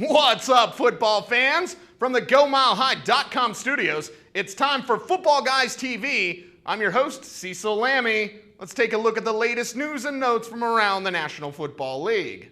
What's up, football fans? From the GoMileHigh.com studios, it's time for Football Guys TV. I'm your host, Cecil Lammey. Let's take a look at the latest news and notes from around the National Football League.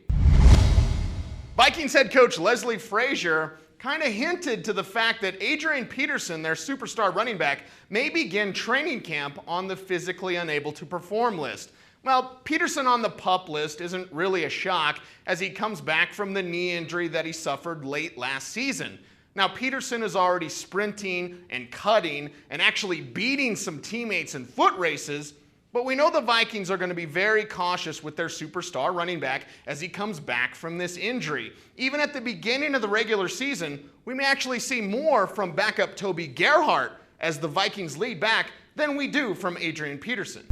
Vikings head coach Leslie Frazier kind of hinted to the fact that Adrian Peterson, their superstar running back, may begin training camp on the physically unable to perform list. Well, Peterson on the PUP list isn't really a shock as he comes back from the knee injury that he suffered late last season. Now, Peterson is already sprinting and cutting and actually beating some teammates in foot races, but we know the Vikings are going to be very cautious with their superstar running back as he comes back from this injury. Even at the beginning of the regular season, we may actually see more from backup Toby Gerhart as the Vikings lead back than we do from Adrian Peterson.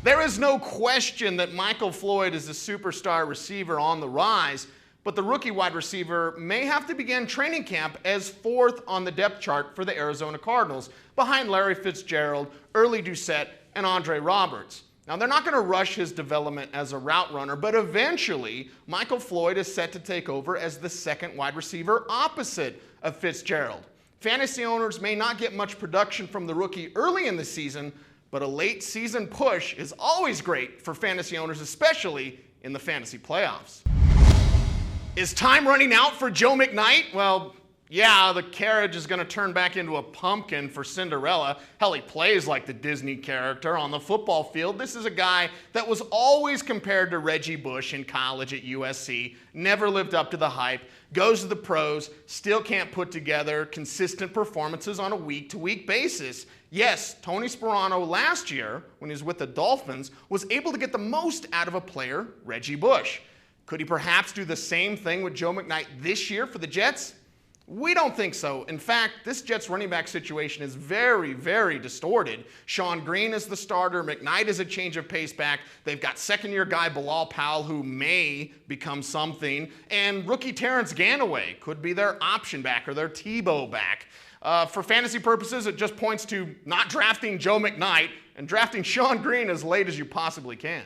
There is no question that Michael Floyd is a superstar receiver on the rise, but the rookie wide receiver may have to begin training camp as fourth on the depth chart for the Arizona Cardinals, behind Larry Fitzgerald, Early Doucette, and Andre Roberts. Now, they're not going to rush his development as a route runner, but eventually, Michael Floyd is set to take over as the second wide receiver opposite of Fitzgerald. Fantasy owners may not get much production from the rookie early in the season, but a late season push is always great for fantasy owners, especially in the fantasy playoffs. Is time running out for Joe McKnight? Well, yeah, the carriage is going to turn back into a pumpkin for Cinderella. Hell, he plays like the Disney character on the football field. This is a guy that was always compared to Reggie Bush in college at USC, never lived up to the hype, goes to the pros, still can't put together consistent performances on a week-to-week basis. Yes, Tony Sperano last year, when he was with the Dolphins, was able to get the most out of a player, Reggie Bush. Could he perhaps do the same thing with Joe McKnight this year for the Jets? We don't think so. In fact, this Jets running back situation is very, very distorted. Sean Green is the starter. McKnight is a change of pace back. They've got second-year guy Bilal Powell, who may become something. And rookie Terrence Ganaway could be their option back or their Tebow back. For fantasy purposes, it just points to not drafting Joe McKnight and drafting Sean Green as late as you possibly can.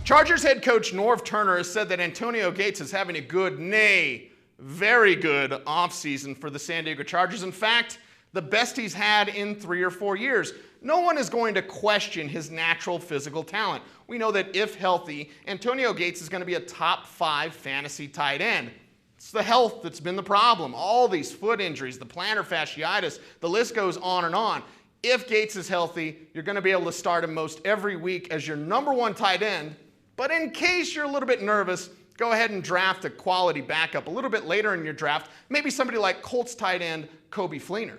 Chargers head coach Norv Turner has said that Antonio Gates is having a good, nay, very good offseason for the San Diego Chargers. In fact, the best he's had in 3 or 4 years. No one is going to question his natural physical talent. We know that if healthy, Antonio Gates is going to be a top 5 fantasy tight end. It's the health that's been the problem. All these foot injuries, the plantar fasciitis, the list goes on and on. If Gates is healthy, you're going to be able to start him most every week as your number 1 tight end. But in case you're a little bit nervous, go ahead and draft a quality backup a little bit later in your draft, maybe somebody like Colts tight end Coby Fleener.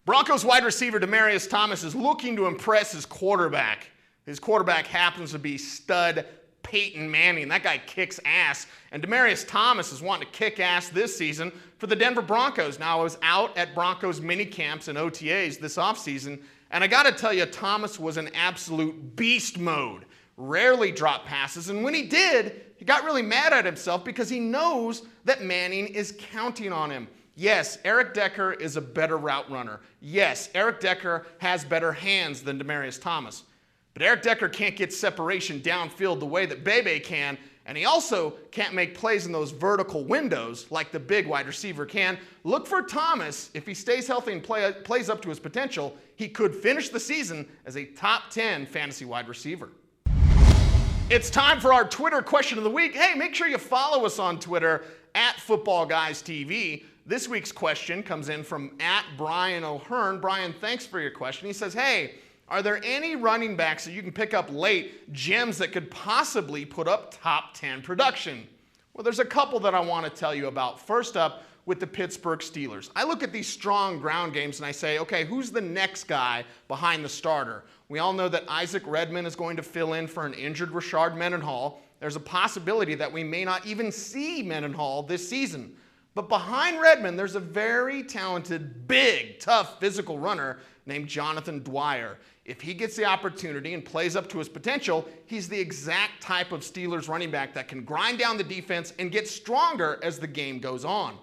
Broncos wide receiver Demaryius Thomas is looking to impress his quarterback. His quarterback happens to be stud Peyton Manning. That guy kicks ass. And Demaryius Thomas is wanting to kick ass this season for the Denver Broncos. Now, I was out at Broncos mini camps and OTAs this offseason, and I got to tell you, Thomas was in absolute beast mode. Rarely dropped passes, and when he did, he got really mad at himself because he knows that Manning is counting on him. Yes, Eric Decker is a better route runner. Yes, Eric Decker has better hands than Demaryius Thomas. But Eric Decker can't get separation downfield the way that Bebe can, and he also can't make plays in those vertical windows like the big wide receiver can. Look for Thomas. If he stays healthy and plays up to his potential, he could finish the season as a top 10 fantasy wide receiver. It's time for our Twitter question of the week. Hey, make sure you follow us on Twitter at FootballGuysTV. This week's question comes in from @Brian O'Hearn. Brian, thanks for your question. He says, hey, are there any running backs that you can pick up late, gems that could possibly put up top 10 production? Well, there's a couple that I want to tell you about. First up, with the Pittsburgh Steelers. I look at these strong ground games and I say, okay, who's the next guy behind the starter? We all know that Isaac Redman is going to fill in for an injured Rashard Mendenhall. There's a possibility that we may not even see Mendenhall this season. But behind Redman, there's a very talented, big, tough, physical runner named Jonathan Dwyer. If he gets the opportunity and plays up to his potential, he's the exact type of Steelers running back that can grind down the defense and get stronger as the game goes on.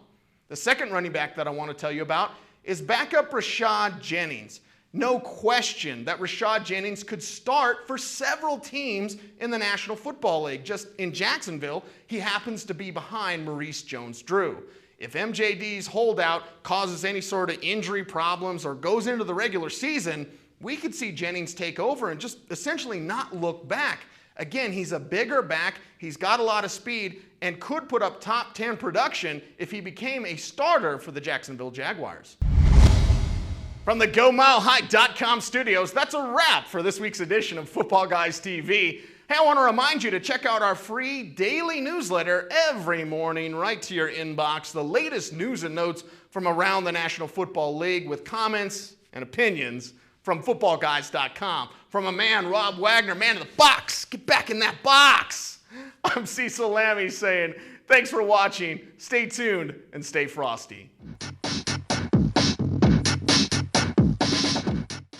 The second running back that I want to tell you about is backup Rashad Jennings. no question that Rashad Jennings could start for several teams in the National Football League. Just in Jacksonville, he happens to be behind Maurice Jones-Drew. If MJD's holdout causes any sort of injury problems or goes into the regular season, we could see Jennings take over and just essentially not look back. Again, he's a bigger back, he's got a lot of speed, and could put up top 10 production if he became a starter for the Jacksonville Jaguars. From the GoMileHigh.com studios, that's a wrap for this week's edition of Football Guys TV. Hey, I want to remind you to check out our free daily newsletter every morning right to your inbox. The latest news and notes from around the National Football League with comments and opinions from Footballguys.com. From a man, Rob Wagner, man of the box. Get back in that box. I'm Cecil Lammey saying thanks for watching. Stay tuned and stay frosty.